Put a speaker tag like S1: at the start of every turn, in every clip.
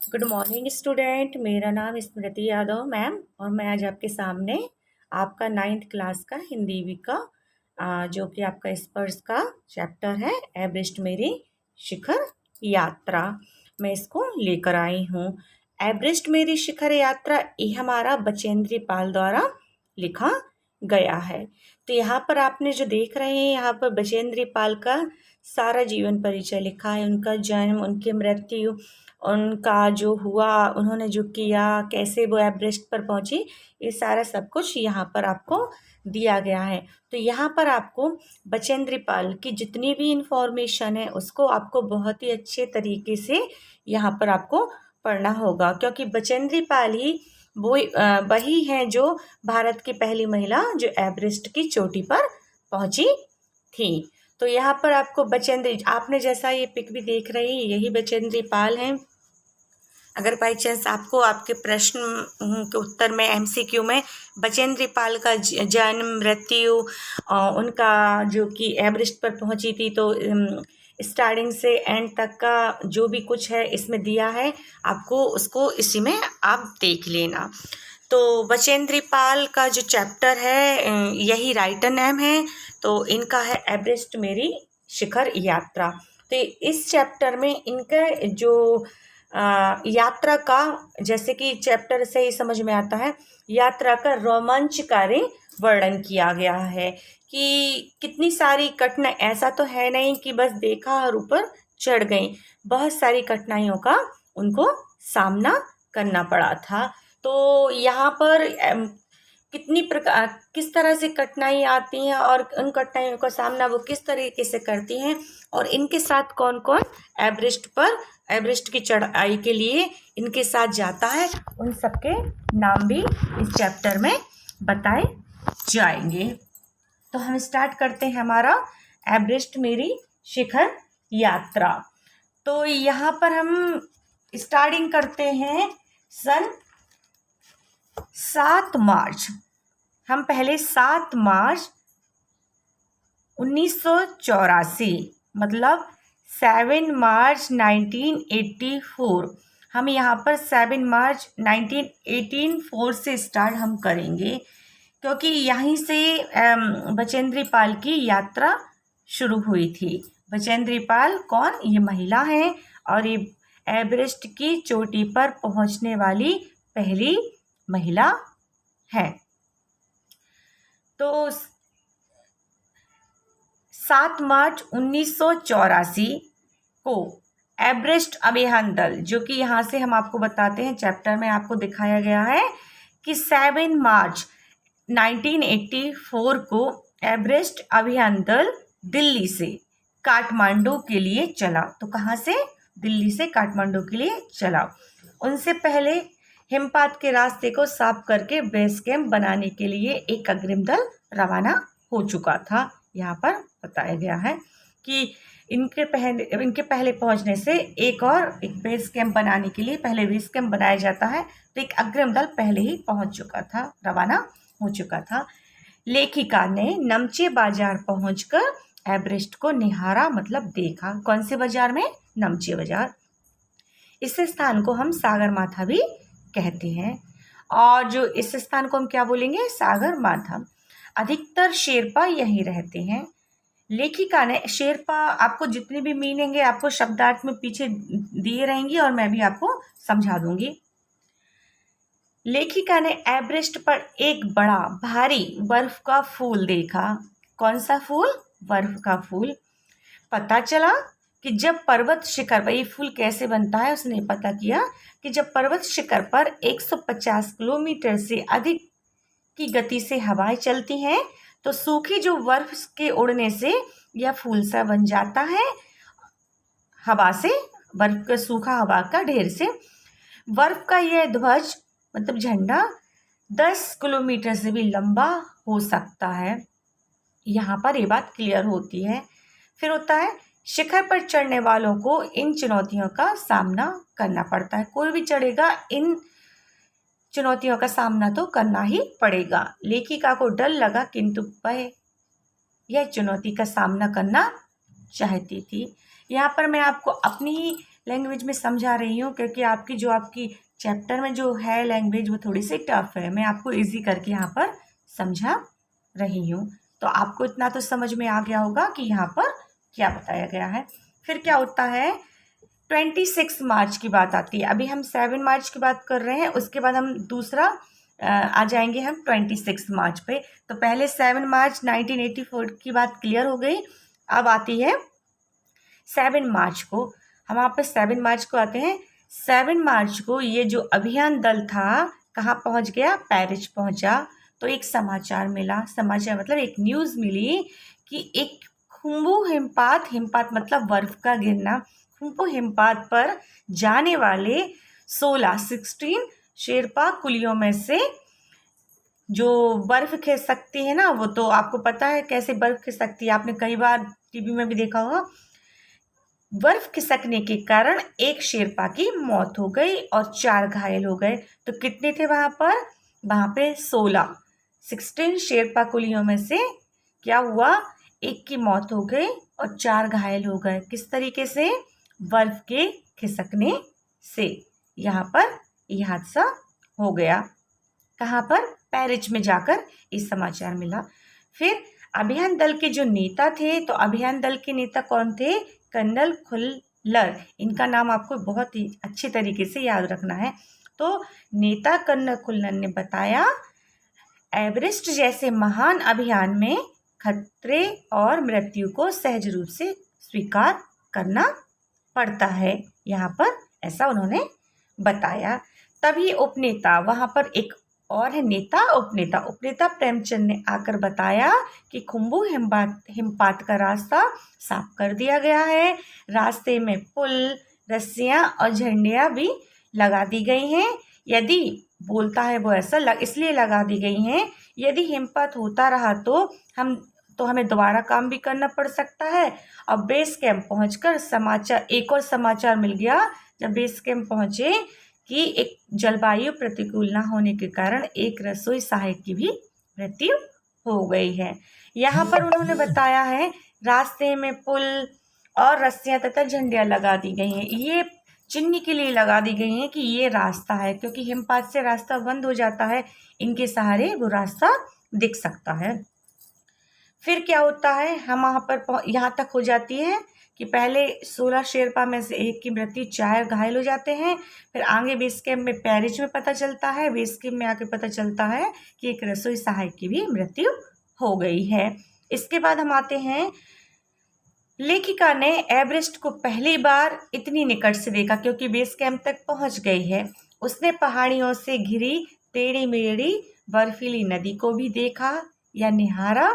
S1: Good morning student. मेरा नाम स्मृति Yadav ma'am और मैं आज आपके सामने आपका 9th क्लास का हिंदी का जो कि आपका स्पर्श का चैप्टर है एवरेस्ट मेरी शिखर यात्रा, मैं इसको लेकर आई हूँ। एवरेस्ट मेरी शिखर यात्रा ये हमारा बचेंद्री पाल द्वारा लिखा गया है। तो यहाँ पर आपने जो देख रहे हैं, यहाँ पर बचेंद्री पाल का सारा जीवन परिचय लिखा है, उनका जन्म, उनकी मृत्यु, उनका जो हुआ, उन्होंने जो किया, कैसे वो एवरेस्ट पर पहुंची, ये सारा सब कुछ यहाँ पर आपको दिया गया है। तो यहाँ पर आपको बचेंद्री पाल की जितनी भी इंफॉर्मेशन है उसको आपको बहुत ही अच्छे तरीके से यहाँ पर आपको पढ़ना होगा, क्योंकि बचेंद्री पाल ही वो वही हैं जो भारत की पहली महिला जो एवरेस्ट की चोटी पर पहुंची थी। तो यहाँ पर आपको बचेंद्री, आपने जैसा ये पिक भी देख रहे हैं, यही बचेंद्री पाल हैं। अगर बाई चांस आपको आपके प्रश्न के उत्तर में एमसीक्यू में बचेंद्री पाल का जन्म, मृत्यु, उनका जो कि एवरेस्ट पर पहुंची थी, तो स्टार्टिंग से एंड तक का जो भी कुछ है इसमें दिया है, आपको उसको इसी में आप देख लेना। तो बचेंद्री पाल का जो चैप्टर है यही राइटर नेम है, तो इनका है एवरेस्ट मेरी शिखर यात्रा। तो इस चैप्टर में इनका जो यात्रा का, जैसे कि चैप्टर से ही समझ में आता है, यात्रा का रोमांचकारी वर्णन किया गया है कि कितनी सारी कठिनाई, ऐसा तो है नहीं कि बस देखा और ऊपर चढ़ गई, बहुत सारी कठिनाइयों का उनको सामना करना पड़ा था। तो यहाँ पर कितनी प्रकार, किस तरह से कठिनाई आती हैं और उन कठिनाइयों का सामना वो किस तरीके से करती हैं, और इनके साथ कौन कौन एवरेस्ट की चढ़ाई के लिए इनके साथ जाता है, उन सबके नाम भी इस चैप्टर में बताए जाएंगे। तो हम स्टार्ट करते हैं हमारा एवरेस्ट मेरी शिखर यात्रा। तो यहाँ पर हम स्टार्टिंग करते हैं सन 7 मार्च। हम पहले 7 मार्च 1984, मतलब 7 मार्च 1984, हम यहाँ पर 7 मार्च 1984 से स्टार्ट हम करेंगे, क्योंकि यहीं से बचेंद्री पाल की यात्रा शुरू हुई थी। बचेंद्री पाल कौन? ये महिला हैं और ये एवरेस्ट की चोटी पर पहुंचने वाली पहली महिला है। तो 7 मार्च 1984 को एवरेस्ट अभियान दल, जो कि यहाँ से हम आपको बताते हैं, चैप्टर में आपको दिखाया गया है कि 7 मार्च 1984 को एवरेस्ट अभियान दल दिल्ली से काठमांडू के लिए चला। तो कहाँ से? दिल्ली से काठमांडू के लिए चला। उनसे पहले हिमपात के रास्ते को साफ करके बेस कैंप बनाने के लिए एक अग्रिम दल रवाना हो चुका था। यहाँ पर बताया गया है कि इनके पहले पहुंचने से एक बेस कैंप बनाने के लिए पहले बेस कैंप बनाया जाता है, तो एक अग्रिम दल पहले ही पहुंच चुका था, रवाना हो चुका था। लेखिका ने नमचे बाजार पहुंचकर एवरेस्ट को निहारा, मतलब देखा। कौन से बाजार में? नमचे बाजार। इस स्थान को हम सागर माथा भी कहते हैं, और जो इस स्थान को हम क्या बोलेंगे? सागर माथा। अधिकतर शेरपा यहीं रहते हैं। लेखिका ने, शेरपा आपको जितनी भी मीनिंग है आपको शब्दार्थ में पीछे दिए रहेंगी और मैं भी आपको समझा दूंगी। लेखिका ने एवरेस्ट पर एक बड़ा भारी बर्फ का फूल देखा। कौन सा फूल? बर्फ का फूल। पता चला कि जब पर्वत शिखर पर, ये फूल कैसे बनता है उसने पता किया कि जब पर्वत शिखर पर 150 किलोमीटर से अधिक की गति से हवाएं चलती हैं, तो सूखी जो बर्फ के उड़ने से यह फूल सा बन जाता है। हवा से, बर्फ का सूखा हवा का ढेर से बर्फ का यह ध्वज, मतलब झंडा, 10 किलोमीटर से भी लंबा हो सकता है। यहाँ पर ये बात क्लियर होती है। फिर होता है, शिखर पर चढ़ने वालों को इन चुनौतियों का सामना करना पड़ता है। कोई भी चढ़ेगा, इन चुनौतियों का सामना तो करना ही पड़ेगा। लेखिका को डर लगा, किंतु वह यह चुनौती का सामना करना चाहती थी। यहाँ पर मैं आपको अपनी लैंग्वेज में समझा रही हूँ, क्योंकि आपकी चैप्टर में जो है लैंग्वेज वो थोड़ी सी टफ है। मैं आपको इजी करके यहाँ पर समझा रही हूँ। तो आपको इतना तो समझ में आ गया होगा कि यहाँ पर क्या बताया गया है। फिर क्या होता है, 26 मार्च की बात आती है। अभी हम 7 मार्च की बात कर रहे हैं, उसके बाद हम दूसरा आ जाएंगे हम 26 मार्च पे। तो पहले 7 मार्च 1984 की बात क्लियर हो गई। अब आती है 7 मार्च को। हम यहाँ पे 7 मार्च को आते हैं। 7 मार्च को ये जो अभियान दल था कहाँ पहुँच गया, पेरिस पहुँचा। तो एक समाचार मिला, समाचार मतलब एक न्यूज़ मिली कि एक खुम्बू हिमपात, हिमपात मतलब बर्फ का गिरना, खुम्बू हिमपात पर जाने वाले 16 शेरपा कुलियों में से जो बर्फ खिस सकती है ना, वो तो आपको पता है कैसे बर्फ खिस सकती है, आपने कई बार टीवी में भी देखा होगा। बर्फ खिसकने के कारण एक शेरपा की मौत हो गई और 4 घायल हो गए। तो कितने थे वहां पर, वहां पे 16 शेरपा कुलियों में से क्या हुआ, एक की मौत हो गई और 4 घायल हो गए। किस तरीके से, बर्फ के खिसकने से। यहाँ पर यह हादसा हो गया। कहाँ पर, पेरिस में जाकर ये समाचार मिला। फिर अभियान दल के जो नेता थे, तो अभियान दल के नेता कौन थे, कर्नल खुल्लर। इनका नाम आपको बहुत ही अच्छे तरीके से याद रखना है। तो नेता कर्नल खुल्लर ने बताया, एवरेस्ट जैसे महान अभियान में खतरे और मृत्यु को सहज रूप से स्वीकार करना पड़ता है। यहाँ पर ऐसा उन्होंने बताया। तभी उपनेता, वहाँ पर एक और है नेता, उपनेता। उपनेता प्रेमचंद ने आकर बताया कि खुम्बू हिमपात का रास्ता साफ कर दिया गया है। रास्ते में पुल, रस्सियाँ और झंडियाँ भी लगा दी गई हैं। यदि बोलता है वो ऐसा इसलिए लगा दी गई हैं, यदि हिमपात होता रहा तो हमें दोबारा काम भी करना पड़ सकता है। अब बेस कैंप पहुंचकर एक और समाचार मिल गया जब बेस कैंप पहुंचे कि एक जलवायु प्रतिकूल न होने के कारण एक रसोई सहायक की भी मृत्यु हो गई है। यहाँ पर उन्होंने बताया है रास्ते में पुल और रस्सियां तथा झंडियां लगा दी गई हैं। ये चिन्ह के लिए लगा दी गई हैं कि ये रास्ता है, क्योंकि हिमपात से रास्ता बंद हो जाता है, इनके सहारे वो रास्ता दिख सकता है। फिर क्या होता है, हम वहाँ पर यहाँ तक हो जाती है कि पहले 16 शेरपा में से एक की मृत्यु, 4 घायल हो जाते हैं। फिर आगे बेस कैंप में पेरिस में पता चलता है, बेस कैंप में आके पता चलता है कि एक रसोई सहायक की भी मृत्यु हो गई है। इसके बाद हम आते हैं, लेखिका ने एवरेस्ट को पहली बार इतनी निकट से देखा क्योंकि बेस कैंप तक पहुंच गई है। उसने पहाड़ियों से घिरी टेढ़ी मेढ़ी बर्फीली नदी को भी देखा या निहारा।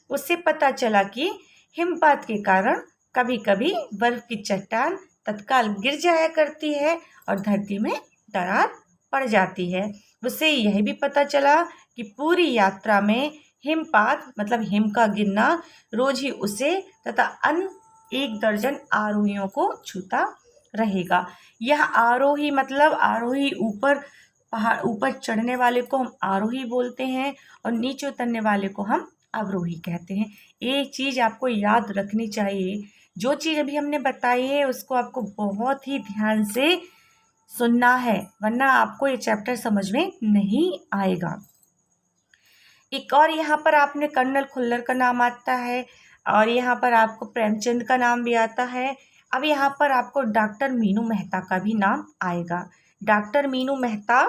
S1: उससे पता चला कि हिमपात के कारण कभी कभी बर्फ की चट्टान तत्काल गिर जाया करती है और धरती में दरार पड़ जाती है। उससे यह भी पता चला कि पूरी यात्रा में हिमपात मतलब हिम का गिरना रोज ही उसे तथा अन्य 1 दर्जन आरोहियों को छूता रहेगा। यह आरोही मतलब आरोही ऊपर पहाड़ ऊपर चढ़ने वाले को हम आरोही बोलते हैं और नीचे उतरने वाले को हम अवरोही कहते हैं। एक चीज़ आपको याद रखनी चाहिए, जो चीज़ अभी हमने बताई है उसको आपको बहुत ही ध्यान से सुनना है, वरना आपको ये चैप्टर समझ में नहीं आएगा। एक और यहाँ पर आपने कर्नल खुल्लर का नाम आता है और यहाँ पर आपको प्रेमचंद का नाम भी आता है। अब यहाँ पर आपको डॉक्टर मीनू मेहता का भी नाम आएगा। डॉक्टर मीनू मेहता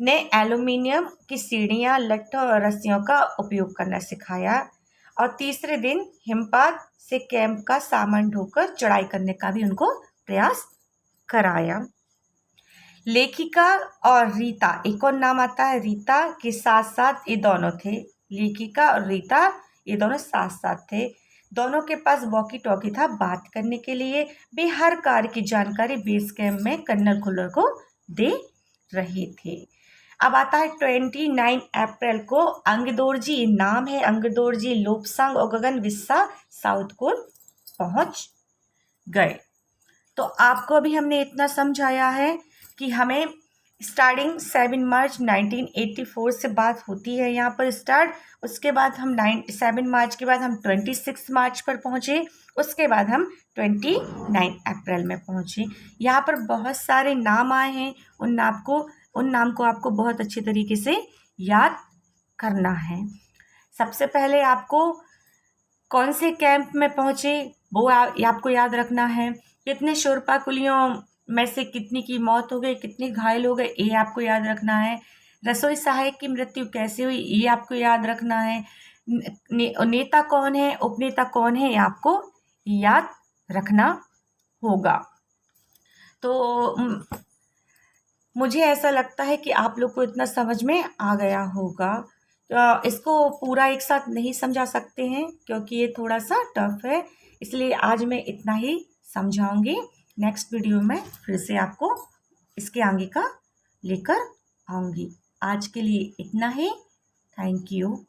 S1: ने एल्युमिनियम की सीढ़ियाँ, लट्ठों और रस्सियों का उपयोग करना सिखाया और तीसरे दिन हिमपात से कैंप का सामान ढोकर चढ़ाई करने का भी उनको प्रयास कराया। लेखिका और रीता, एक और नाम आता है रीता, के साथ साथ ये दोनों थे। लेखिका और रीता ये दोनों साथ साथ थे। दोनों के पास वॉकी टॉकी था बात करने के लिए। वे हर कार्य की जानकारी बेस कैंप में कर्नल खुल्लर को दे रहे थे। अब आता है 29 अप्रैल को अंगदोरजी, नाम है अंगदोरजी, लोपसांग और गगन विस्सा साउथ पोल पहुंच गए। तो आपको अभी हमने इतना समझाया है कि हमें स्टार्टिंग 7 मार्च 1984 से बात होती है यहाँ पर स्टार्ट। उसके बाद हम 7 मार्च के बाद हम 26 मार्च पर पहुँचे। उसके बाद हम 29 अप्रैल में पहुँचे। यहाँ पर बहुत सारे नाम आए हैं। उन नाम को आपको बहुत अच्छे तरीके से याद करना है। सबसे पहले आपको कौन से कैंप में पहुँचे वो आपको याद रखना है। कितने शोरपा कुलियों में से कितनी की मौत हो गई, कितने घायल हो गए, ये आपको याद रखना है। रसोई सहायक की मृत्यु कैसे हुई, ये आपको याद रखना है। नेता कौन है, उपनेता कौन है, ये आपको याद रखना होगा। तो मुझे ऐसा लगता है कि आप लोग को इतना समझ में आ गया होगा। इसको पूरा एक साथ नहीं समझा सकते हैं क्योंकि ये थोड़ा सा टफ है, इसलिए आज मैं इतना ही समझाऊंगी। नेक्स्ट वीडियो में फिर से आपको इसके आगे का लेकर आऊँगी। आज के लिए इतना ही। Thank you.